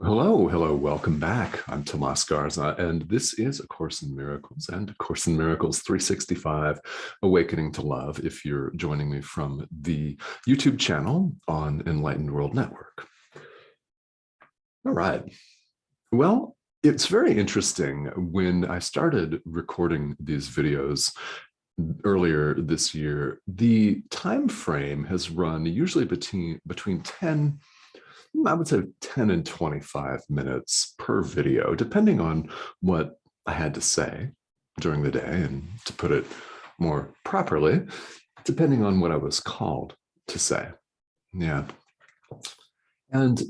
Hello, welcome back. I'm Tomas Garza, and this is A Course in Miracles and A Course in Miracles 365, Awakening to Love, if you're joining me from the YouTube channel on Enlightened World Network. All right. Well, it's very interesting. When I started recording these videos earlier this year, the time frame has run usually between 10, I would say 10 and 25 minutes per video, depending on what I had to say during the day, and to put it more properly, depending on what I was called to say. Yeah. And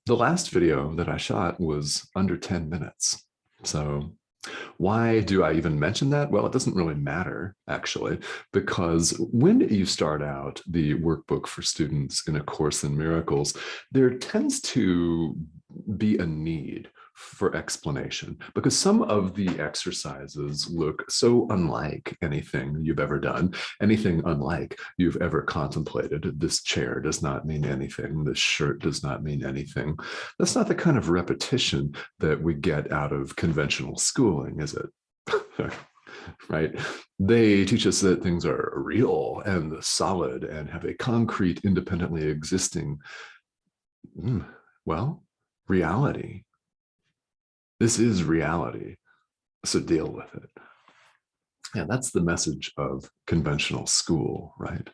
the last video that I shot was under 10 minutes. So why do I even mention that? Well, it doesn't really matter, actually, because when you start out the workbook for students in A Course in Miracles, there tends to be a need for explanation, because some of the exercises look so unlike anything you've ever done, anything unlike you've ever contemplated. This chair does not mean anything. This shirt does not mean anything. That's not the kind of repetition that we get out of conventional schooling, is it? Right? They teach us that things are real and solid and have a concrete, independently existing, well, reality. This is reality, so deal with it. Yeah, that's the message of conventional school, right?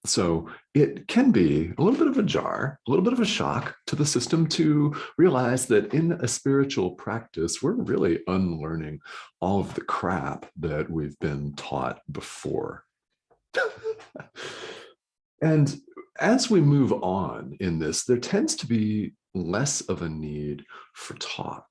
So it can be a little bit of a jar, a little bit of a shock to the system to realize that in a spiritual practice, we're really unlearning all of the crap that we've been taught before. And as we move on in this, there tends to be less of a need for talk,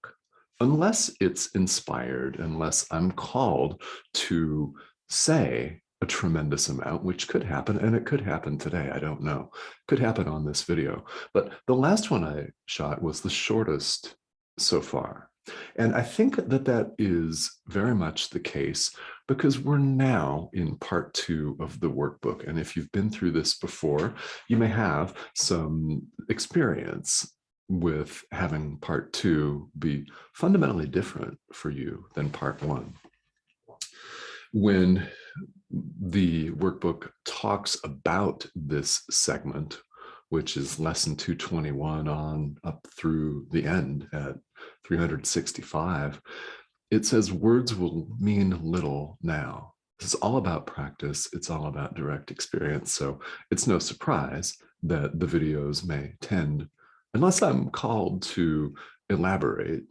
unless it's inspired, unless I'm called to say a tremendous amount, which could happen, and it could happen today. I don't know. Could happen on this video. But the last one I shot was the shortest so far. And I think that that is very much the case because we're now in part 2 of the workbook. And if you've been through this before, you may have some experience with having part 2 be fundamentally different for you than part 1. When the workbook talks about this segment, which is lesson 221 on up through the end at 365, it says words will mean little now. This is all about practice. It's all about direct experience. So it's no surprise that the videos may tend, unless I'm called to elaborate,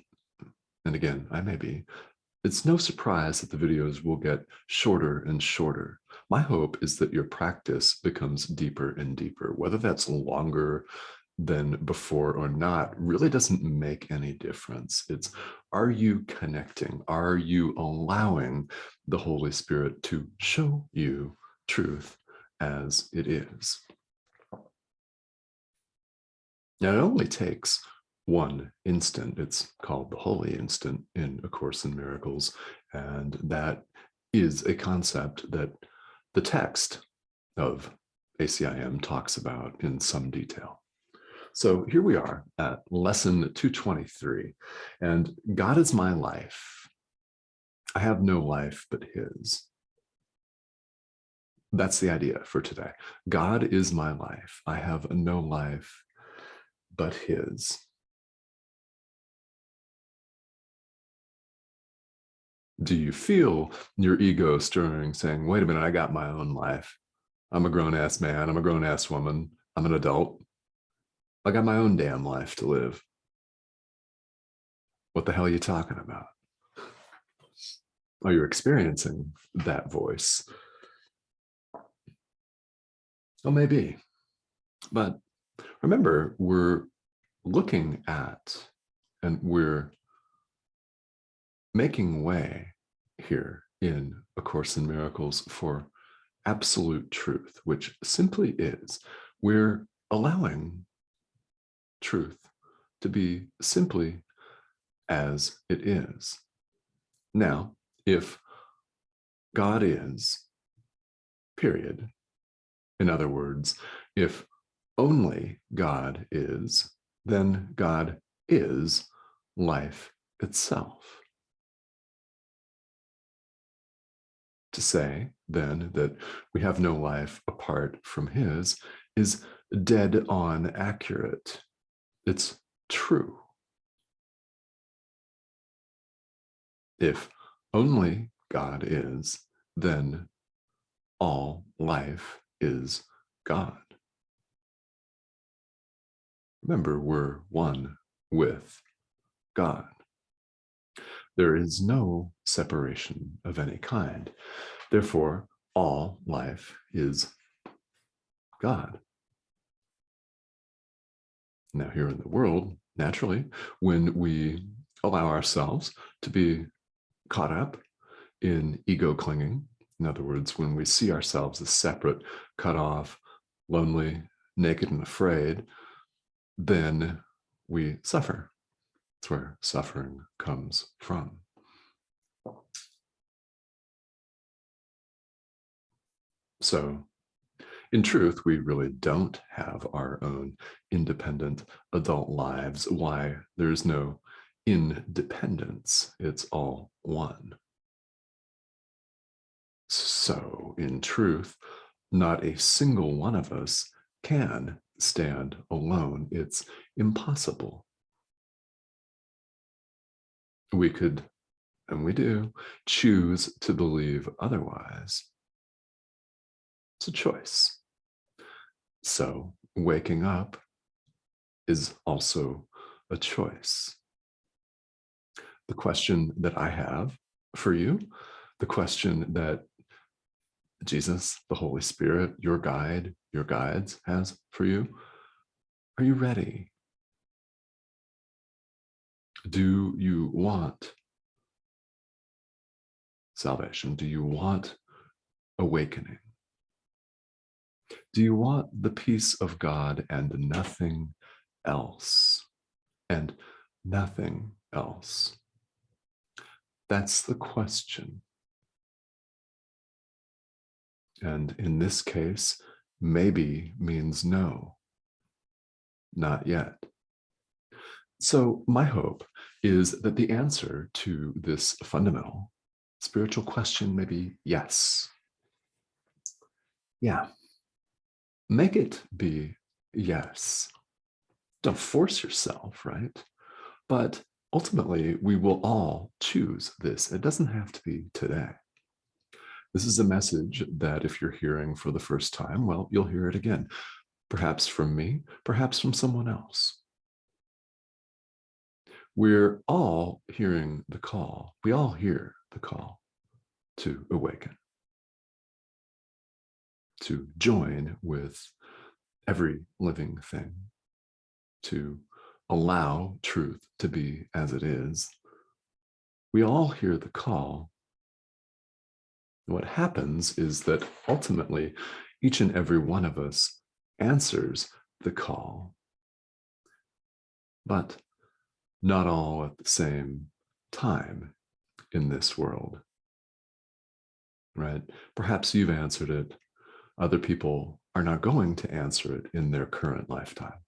and again, I may be, it's no surprise that the videos will get shorter and shorter. My hope is that your practice becomes deeper and deeper. Whether that's longer than before or not really doesn't make any difference. It's, are you connecting? Are you allowing the Holy Spirit to show you truth as it is? Now, it only takes one instant. It's called the Holy Instant in A Course in Miracles, and that is a concept that the text of ACIM talks about in some detail. So here we are at lesson 223, and God is my life. I have no life but his. That's the idea for today. God is my life. I have no life but his. Do you feel your ego stirring, saying, wait a minute, I got my own life. I'm a grown-ass man. I'm a grown-ass woman. I'm an adult. I got my own damn life to live. What the hell are you talking about? Are you experiencing that voice? Well, maybe. But remember, we're looking at and we're making way here in A Course in Miracles for absolute truth, which simply is, we're allowing truth to be simply as it is. Now, if God is, period, in other words, if only God is, then God is life itself. To say, then, that we have no life apart from his is dead on accurate. It's true. If only God is, then all life is God. Remember, we're one with God. There is no separation of any kind. Therefore, all life is God. Now, here in the world, naturally, when we allow ourselves to be caught up in ego clinging, in other words, when we see ourselves as separate, cut off, lonely, naked, and afraid, then we suffer. That's where suffering comes from. So, in truth, we really don't have our own independent adult lives. Why? There's no independence. It's all one. So, in truth, not a single one of us can stand alone. It's impossible. We could, and we do, choose to believe otherwise. It's a choice. So, waking up is also a choice. The question that I have for you, the question that Jesus, the Holy Spirit, your guide, your guides has for you, are you ready? Do you want salvation? Do you want awakening? Do you want the peace of God and nothing else? And nothing else? That's the question. And in this case, maybe means no, not yet. So my hope is that the answer to this fundamental spiritual question may be yes. Yeah. Make it be yes. Don't force yourself, right? But ultimately, we will all choose this. It doesn't have to be today. This is a message that if you're hearing for the first time, well, you'll hear it again. Perhaps from me, perhaps from someone else. We're all hearing the call. We all hear the call to awaken, to join with every living thing, to allow truth to be as it is. We all hear the call. What happens is that ultimately, each and every one of us answers the call, but not all at the same time in this world, right? Perhaps you've answered it. Other people are not going to answer it in their current lifetime.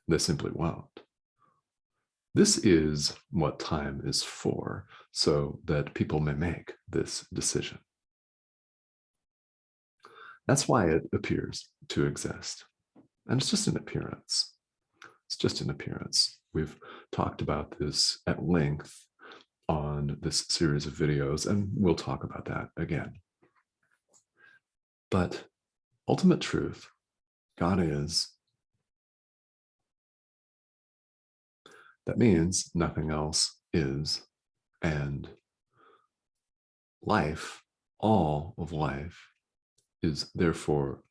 They simply won't. This is what time is for, so that people may make this decision. That's why it appears to exist. And it's just an appearance. It's just an appearance. We've talked about this at length on this series of videos, and we'll talk about that again. But ultimate truth, God is. That means nothing else is. And life, all of life, is therefore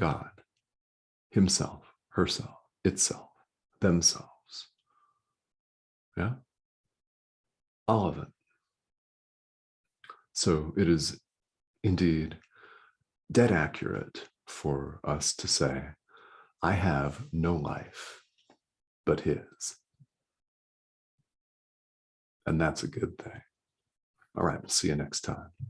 God, himself, herself, itself, themselves. Yeah? All of it. So it is indeed dead accurate for us to say, I have no life but his. And that's a good thing. All right, we'll see you next time.